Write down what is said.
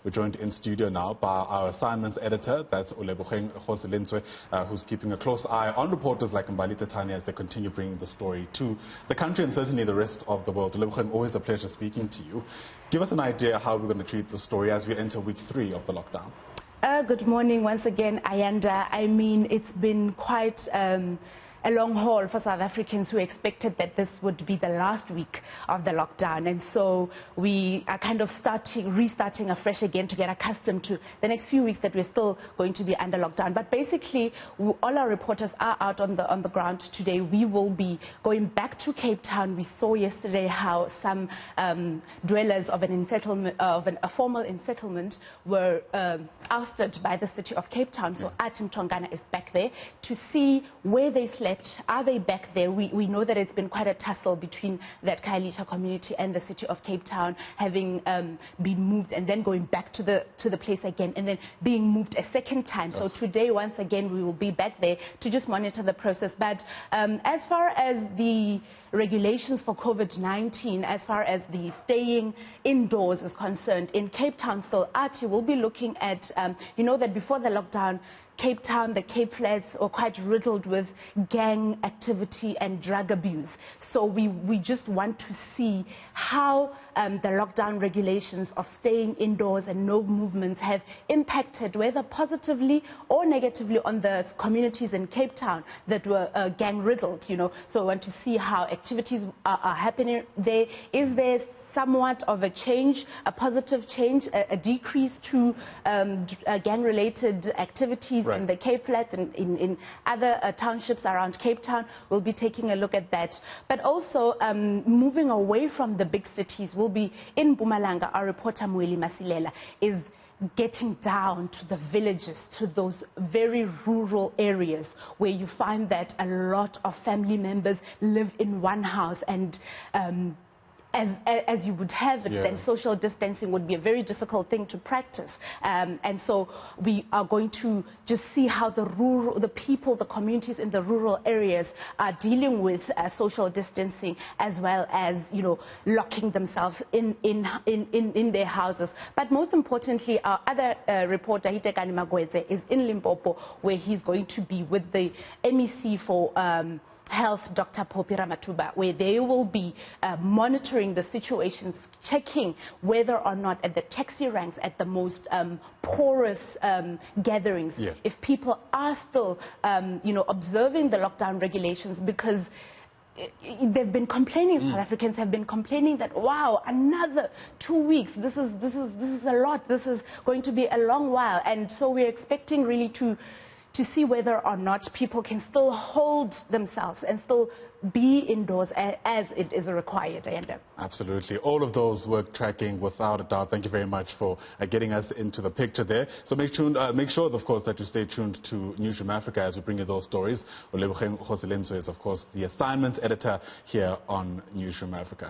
We're joined in studio now by our assignments editor, that's Olebogeng Kgosilentswe, who's keeping a close eye on reporters like Mbalita Tanya as they continue bringing the story to the country and certainly the rest of the world. Olebogeng, always a pleasure speaking to you. Give us an idea how we're going to treat the story as we enter week 3 of the lockdown. Good morning once again, Ayanda. I mean, it's been quite a long haul for South Africans who expected that this would be the last week of the lockdown. And so we are kind of restarting afresh again to get accustomed to the next few weeks that we're still going to be under lockdown. But basically, all our reporters are out on the ground today. We will be going back to Cape Town. We saw yesterday how some dwellers of a formal settlement were ousted by the city of Cape Town. So Atim Tongana is back there to see where they slept. Are they back there? We know that it's been quite a tussle between that Khayelitsha community and the city of Cape Town, having been moved and then going back to the place again and then being moved a second time. So today, once again, we will be back there to just monitor the process. But as far as the regulations for COVID-19, as far as the staying indoors is concerned, in Cape Town still, Ati will be looking at, you know that before the lockdown, Cape Town, the Cape Flats are quite riddled with gang activity and drug abuse. So we just want to see how the lockdown regulations of staying indoors and no movements have impacted, whether positively or negatively, on the communities in Cape Town that were gang riddled, you know. So we want to see how activities are happening there. Is there somewhat of a change, a positive change, a decrease to gang-related activities in the Cape Flats and in other townships around Cape Town? We'll be taking a look at that. But also, moving away from the big cities, we'll be in Mpumalanga. Our reporter Mweli Masilela is getting down to the villages, to those very rural areas where you find that a lot of family members live in one house, and as you would have it, then social distancing would be a very difficult thing to practice. And so we are going to just see how the people, the communities in the rural areas are dealing with social distancing, as well as, you know, locking themselves in their houses. But most importantly, our other reporter, Hitekani Magweze, is in Limpopo, where he's going to be with the MEC for Health, Dr. Popi Ramatuba, where they will be monitoring the situations, checking whether or not at the taxi ranks, at the most porous gatherings, if people are still, you know, observing the lockdown regulations, because they've been complaining, South Africans have been complaining that, wow, another 2 weeks, this is a lot, this is going to be a long while. And so we're expecting really to see whether or not people can still hold themselves and still be indoors as it is required. Absolutely. All of those work tracking without a doubt. Thank you very much for getting us into the picture there. So make sure, of course, that you stay tuned to Newzroom Afrika as we bring you those stories. Olebogeng Kgosilentswe is, of course, the assignments editor here on Newzroom Afrika.